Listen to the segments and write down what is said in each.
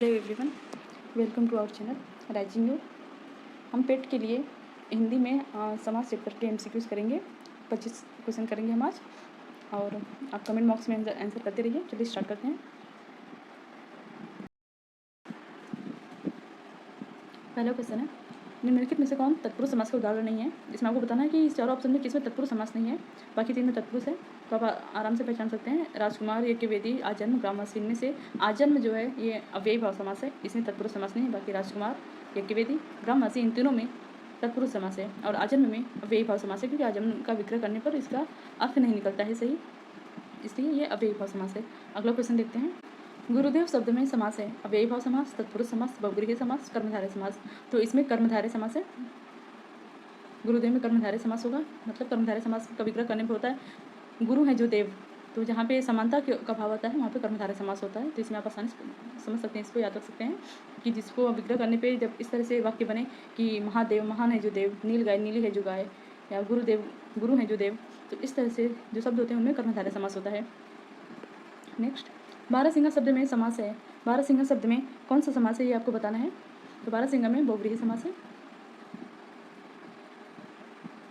Hello everyone, welcome to our channel rising you. हम पेट के लिए हिंदी में समाज चैप्टर के एमसीक्यूज करेंगे। 25 क्वेश्चन करेंगे हम आज, और आप कमेंट बॉक्स में आंसर करते रहिए। चलिए स्टार्ट करते हैं। पहला क्वेश्चन है, निम्नलिखित में से कौन तत्पुरुष समास का उदाहरण नहीं है। इसमें आपको बताना है कि इस चारों ऑप्शन में किसमें तत्पुरुष समास नहीं है, बाकी तीन में तत्पुरुष है। तो आप आराम से पहचान सकते हैं। राजकुमार, यज्ञवेदी, आजन्म, ग्रामवासी। इनमें से आजन्म जो है ये अव्ययी भाव समास है, इसमें तत्पुरुष समास नहीं है। बाकी राजकुमार, यज्ञवेदी, ग्रामवासी, इन तीनों में तत्पुरुष समास है, और आजन्म में अव्ययी भाव समास है, क्योंकि आजन्म का विग्रह करने पर इसका अर्थ नहीं निकलता है सही, इसलिए ये अव्ययी भाव समास है। अगला क्वेश्चन देखते हैं। गुरुदेव शब्द में समास है, अव्ययी भाव समास, तत्पुरुष समास, बहुव्रीहि समास, कर्मधारय समास। तो इसमें कर्मधारय समास है। गुरुदेव में कर्मधारय समास होगा, मतलब कर्मधारय समास का विग्रह करने पर होता है गुरु है जो देव, तो जहाँ पे समानता का भाव आता है वहाँ पे कर्मधारय समास होता है। तो इसमें आप आसानी से समझ सकते हैं, इसको याद रख सकते हैं कि जिसको विग्रह करने पे जब इस तरह से वाक्य बने कि महादेव, महान है जो देव, नील गाय, नीली है जो गाय, या गुरुदेव, गुरु है जो देव, तो इस तरह से जो शब्द होते हैं उनमें कर्मधारय समास होता है। नेक्स्ट, बारहसिंगा शब्द में समास है। बारहसिंगा शब्द में कौन सा समास है ये आपको बताना है। तो बारहसिंगा में बहुव्रीहि समास है।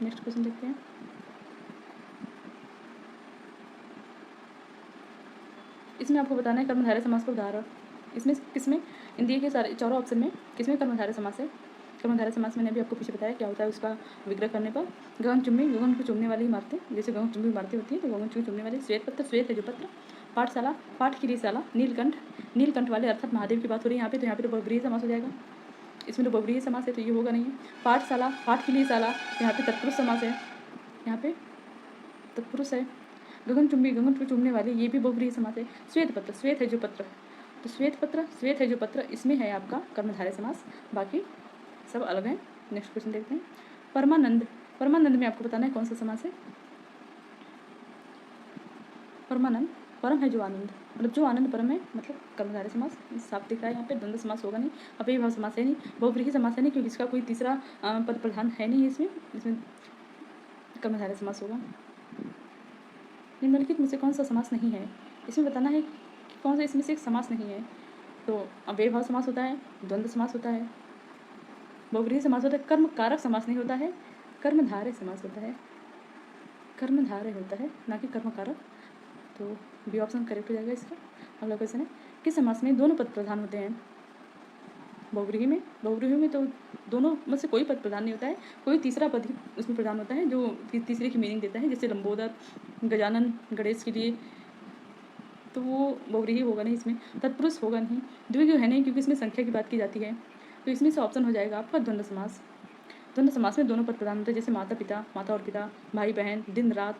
नेक्स्ट क्वेश्चन देखते हैं। इसमें आपको बताना है कर्मधारय समास का उदाहरण। इसमें किसमें इन दिए के सारे चारों ऑप्शन में किसमें कर्मधारय समास है। कर्मधारय समास मैंने अभी आपको पीछे बताया क्या होता है उसका विग्रह करने पर। गगन चुम्बी, गगन को चूमने वाली इमारतें, जैसे गगन चुम्बी इमारतें होती है तो गगन को चूमने वाली। श्वेत पत्र, श्वेत है जो पत्र। पाठशाला, पाठ के लिए शाला। नीलकंठ, नीलकंठ वाले अर्थात महादेव की बात हो रही है यहाँ पे, तो यहाँ पे तो बहुव्रीहि समास हो जाएगा। इसमें तो बहुव्रीहि समास है तो ये होगा नहीं। पाठशाला, पाठ के लिए शाला, तो यहाँ पे तत्पुरुष समास है, यहाँ पे तत्पुरुष है। गगनचुंबी, गगन को चूमने वाले, ये भी बहुव्रीहि समास है। श्वेत पत्र, श्वेत है जो पत्र, तो श्वेत पत्र, श्वेत है जो पत्र, इसमें है आपका कर्मधारय समास, बाकी सब अलग हैं। नेक्स्ट क्वेश्चन देखते हैं। परमानंद, परमानंद में आपको बताना है कौन सा समास है। परमानंद, परम है जो आनंद, मतलब जो आनंद परम है, मतलब कर्मधारय समास साफ दिख रहा है यहाँ पे। द्वंद्व समास होगा नहीं, अव्ययी भाव समास है नहीं, बहुव्रीहि समास है नहीं, क्योंकि इसका कोई तीसरा पद प्रधान है नहीं इसमें, इसमें कर्मधारय समास होगा। निम्नलिखित में से कौन सा समास नहीं है। इसमें बताना है कि कौन सा इसमें से एक समास नहीं है। तो अव्ययी भाव समास होता है, द्वंद्व समास होता है, बहुव्रीहि समास होता है, कर्म कारक समास नहीं होता है, कर्मधारय समास होता है, कर्मधारय होता है ना कि कर्म कारक। तो बी ऑप्शन करेक्ट हो जाएगा इसका। अगला क्वेश्चन है, किस समास में दोनों पद प्रधान होते हैं। बहुव्रीहि में, बहुव्रीहि में तो दोनों में से कोई पद प्रधान नहीं होता है, कोई तीसरा पद ही उसमें प्रधान होता है जो तीसरे की मीनिंग देता है, जैसे लंबोदर, गजानन, गणेश के लिए, तो वो बहुव्रीहि होगा नहीं इसमें। तत्पुरुष होगा नहीं, द्विगु है नहीं क्योंकि इसमें संख्या की बात की जाती है, तो इसमें से ऑप्शन हो जाएगा आपका द्वंद्व समास। द्वंद्व समास में दोनों पद प्रधान होते हैं, जैसे माता पिता, माता और पिता, भाई बहन, दिन रात,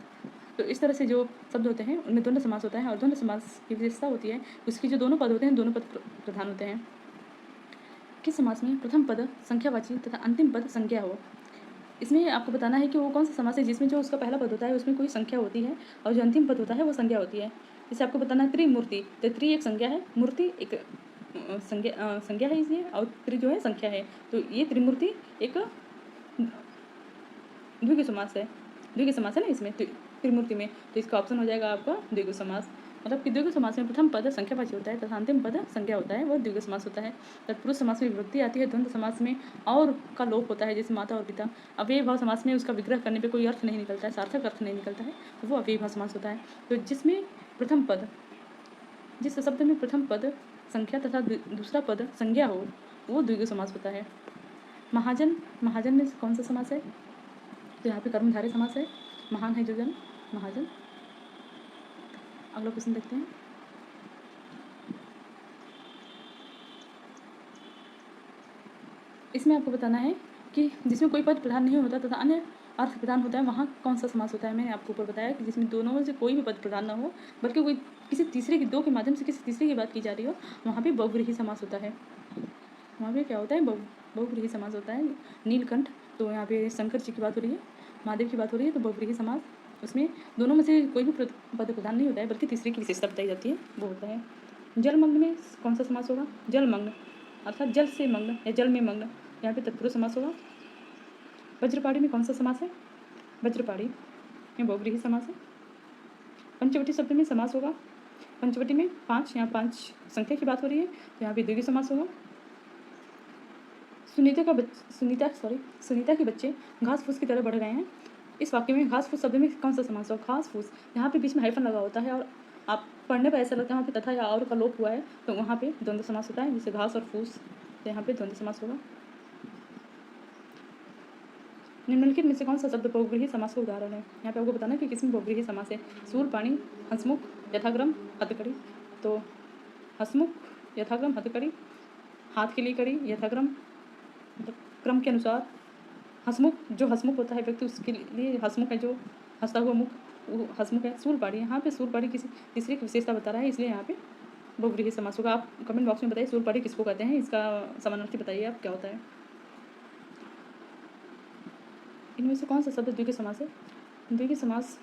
तो इस तरह से जो शब्द होते हैं उनमें द्वंद्व समास होता है। और द्वंद्व समास की विशेषता होती है उसकी जो दोनों पद होते हैं दोनों पद प्रधान होते हैं। किस समास में प्रथम पद संख्यावाची तथा अंतिम पद संज्ञा हो। इसमें आपको बताना है कि वो कौन सा समास है जिसमें जो उसका पहला पद होता है उसमें कोई संख्या होती है और जो अंतिम पद होता है वो संज्ञा होती है। जैसे आपको बताना है त्रिमूर्ति, तो त्रि एक संज्ञा है, मूर्ति एक संज्ञा है इसलिए, और त्रि जो है संख्या है, तो ये त्रिमूर्ति एक द्विगु समास है, द्विगु समास है ना इसमें त्रिमूर्ति में, तो इसका ऑप्शन हो जाएगा आपका द्विगु समास। मतलब कि द्विगु समास में प्रथम पद संख्यावाची होता है तथा अंतिम पद संज्ञा होता है, वो द्विगु समास होता है। तत्पुरुष समास में विभक्ति आती है, द्वंद्व समास में और का लोप होता है, जैसे माता और पिता। अव्ययी भाव समास में उसका विग्रह करने पे कोई अर्थ नहीं निकलता है, सार्थक अर्थ नहीं निकलता है, तो वो अव्ययी भाव समास होता है। तो जिसमें प्रथम पद, जिस शब्द में प्रथम पद संख्या तथा दूसरा पद संज्ञा हो वो द्विगु समास होता है। महाजन, महाजन में कौन सा समास है। तो यहाँ पे कर्मधारय समास है, महान है जो जन, महाजन। अगला क्वेश्चन देखते हैं। इसमें आपको बताना है कि जिसमें कोई पद प्रधान नहीं होता तथा अन्य अर्थ प्रधान होता है वहाँ कौन सा समास होता है। मैंने आपको ऊपर बताया कि जिसमें दोनों में से कोई भी पद प्रधान ना हो बल्कि कोई किसी तीसरे की, दो के माध्यम से किसी तीसरे की बात की जा रही हो, वहाँ पे बहुव्रीहि समास होता है। वहाँ पे क्या होता है, बहुव्रीहि समास होता है। नीलकंठ, तो यहाँ पे शंकर जी की बात हो रही है, महादेव की बात हो रही है, तो बहुव्रीहि समास, उसमें दोनों में से कोई भी पद प्रधान नहीं होता है बल्कि तीसरे की विशेषता बताई जाती है, वो होता है। जलमग्न में कौन सा समास होगा। जलमग्न अर्थात जल से मग्न या जल में मग्न, यहाँ पे तत्पुरुष समास होगा। वज्रपाणी में कौन सा समास है। वज्रपाणी में बहुव्रीहि समास है। पंचवटी शब्द में समास होगा। पंचवटी में 5, यहाँ 5 संख्या की बात हो रही है, तो यहाँ पे द्विगु समास होगा। सुनीता के बच्चे घास फूस की तरह बढ़ गए हैं। इस वाक्य में घास फूस शब्द में कौन सा समास होगा? घास फूस, यहाँ पे बीच में हाइफन लगा होता है और आप पढ़ने पर ऐसा लगता है वहाँ पे तथा या और का लोप हुआ है, तो वहाँ पे द्वंद्व समास होता है, जैसे घास और फूस, तो यहाँ पे द्वंद्व समास होगा। निम्नलिखित में से कौन सा शब्द बहुव्रीहि समास का उदाहरण है? यहाँ पे आपको बताना है कि किसमें बहुव्रीहि समास है। शूरपाणी, हंसमुख, यथाक्रम, हथकड़ी। तो हंसमुख, यथाक्रम, हथकड़ी, हाथ के लिए कड़ी, यथाक्रम मतलब क्रम के अनुसार। हंसमुख, जो हंसमुख होता है व्यक्ति उसके लिए हंसमुख है, जो हंसता हुआ मुख वो हंसमुख है। शूरपाणी, यहाँ पे शूरपाणी किसी तीसरी की विशेषता बता रहा है, इसलिए यहाँ पे बहुव्रीहि समास होगा। आप कमेंट बॉक्स में बताइए शूरपाणी किसको कहते हैं, इसका समानार्थी बताइए आप क्या होता है। इनमें से कौन सा शब्द द्विगु समास है? द्विगु समास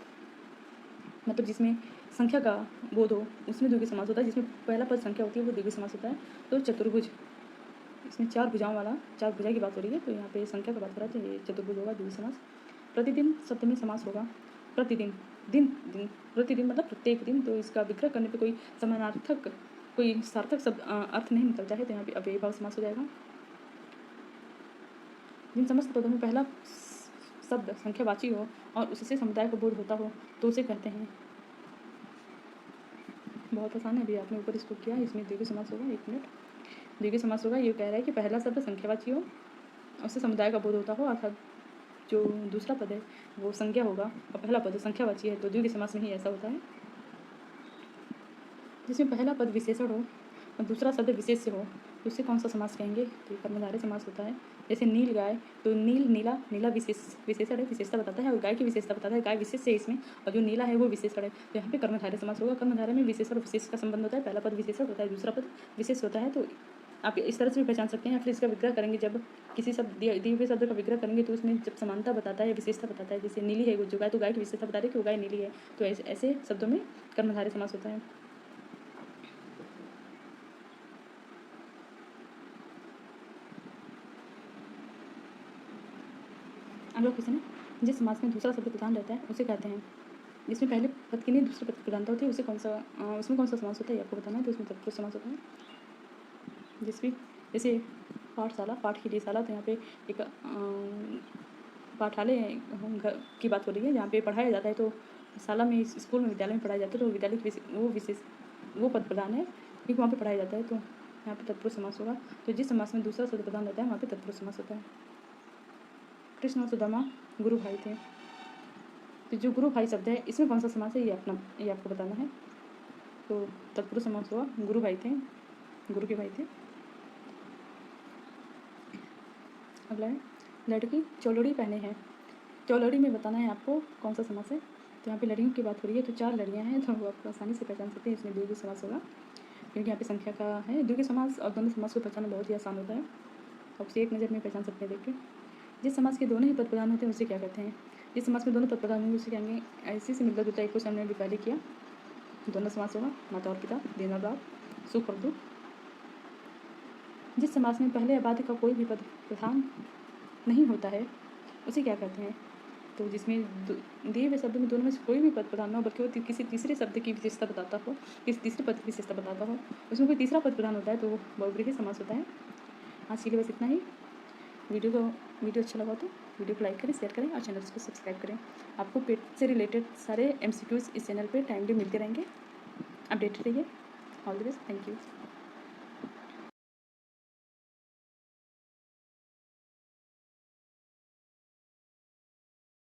मतलब जिसमें संख्या का बोध हो उसमें द्विगु समास होता है, जिसमें पहला पद संख्या होती है वो द्विगु समास होता है। तो चतुर्भुज, इसमें 4 भुजाओं वाला, 4 भुजा की बात हो रही है, तो यहाँ पे संख्या का बात हो रहा है, तो ये चतुर्भुज होगा द्विगु समास। प्रतिदिन शब्द में समास होगा। प्रतिदिन, दिन दिन, प्रतिदिन मतलब प्रत्येक दिन, तो इसका विग्रह करने पे कोई समानार्थक, कोई सार्थक शब्द अर्थ नहीं निकलता है, तो यहाँ पे अव्ययीभाव समास हो जाएगा। जिन समस्त पदों में पहला शब्द संख्यावाची हो और उससे समुदाय को बोध होता हो तो उसे कहते हैं। बहुत आसान है, अभी आपने ऊपर इसको किया, इसमें द्विगु समास होगा। 1 मिनट, द्विगु समास होगा, ये कह रहा है कि पहला शब्द संख्यावाची हो, उससे समुदाय का बोध होता हो, अर्थात जो दूसरा पद है वो संज्ञा होगा और पहला पद संख्यावाची है, तो द्विगु समास में ही ऐसा होता है। जिसमें पहला पद विशेषण हो और दूसरा शब्द विशेष से हो तो उससे कौन सा समास कहेंगे? तो ये कर्मधारय समास होता है। जैसे नील गाय, तो नील नीला, नीला विशेषण है, विशेषता बताता है, और गाय की विशेषता बताता है, गाय विशेष है इसमें, और जो नीला है वो विशेषण है, तो यहाँ पे कर्मधारय समास होगा। कर्मधारय में विशेषण और विशेष का संबंध होता है, पहला पद विशेषण होता है, दूसरा पद विशेष होता है, तो आप इस तरह से भी पहचान सकते हैं। फिर इसका विग्रह करेंगे, जब किसी शब्द दिए हुए शब्द का विग्रह करेंगे तो उसमें जब समानता बताता है या विशेषता बताता है, जैसे नीली है वो जो गाय, तो गाय की विशेषता बता रही है कि वो गाय नीली है, तो ऐसे शब्दों में कर्मधारय समास होता है। अगला क्वेश्चन है, जिस समास में दूसरा शब्द प्रधान रहता है उसे कहते हैं। जिसमें पहले पद की नहीं दूसरे पद की प्रधानता होती है उसे उसमें कौन सा समास होता है, आपको बताना है, तो उसमें तत्पुरुष समास होता है। जिसमें जैसे पाठशाला, पाठ के लिए शाला, तो यहाँ पे एक पाठालय घर की बात हो रही है, जहाँ पे पढ़ाया जाता है, तो शाला में, स्कूल में, विद्यालय में पढ़ाया जाता है, तो विद्यालय की वो पद प्रधान है क्योंकि वहाँ पे पढ़ाया जाता है, तो यहाँ पे तत्पुरुष समास होगा। तो जिस समास में दूसरा शब्द प्रधान रहता है वहाँ पे तत्पुरुष समास होता है। कृष्ण और सुदामा गुरु भाई थे, तो जो गुरु भाई शब्द है इसमें कौन सा समास है, ये आपको बताना है। तो तत्पुरुष समास हुआ, गुरु भाई थे, गुरु के भाई थे। अगला है, लड़की चौलोड़ी पहने हैं। चौलोड़ी में बताना है आपको कौन सा समास है, तो यहाँ पे लड़कियों की बात हो रही है, तो 4 लड़कियाँ हैं, तो वो आप आसानी से पहचान सकते हैं, इसमें द्विगु समास होगा क्योंकि यहाँ पे संख्या का है। द्विगु समास और द्वंद्व समास को पहचानना बहुत ही आसान होता है, आप उसे एक नज़र में पहचान सकते हैं देख के। जिस समास के दोनों ही पद प्रधान होते हैं उसे क्या कहते हैं? जिस समास में दोनों पद प्रधान होंगे उसे कहेंगे, ऐसे से मिलता जुलता एक क्वेश्चन हमने भी पहले किया, द्वंद्व समास होगा। माता और पिता, दिन और रात, सुख और दुख। जिस समास में पहले अबाध्य का कोई भी पद प्रधान नहीं होता है उसे क्या कहते हैं? तो जिसमें दिए हुए शब्दों में दोनों में से कोई भी पद प्रधान न हो बल्कि वो किसी तीसरे शब्द की विशेषता बताता हो, किसी तीसरे पद की विशेषता बताता हो, उसमें कोई तीसरा पद प्रधान होता है तो वो बहुव्रीहि समास होता है। आज के लिए बस इतना ही। वीडियो अच्छा लगा तो वीडियो को लाइक करें, शेयर करें और चैनल को सब्सक्राइब करें। आपको पेट से रिलेटेड सारे MCQs इस चैनल पे टाइमली मिलते रहेंगे। अपडेटेड रहिए। All the best, thank you.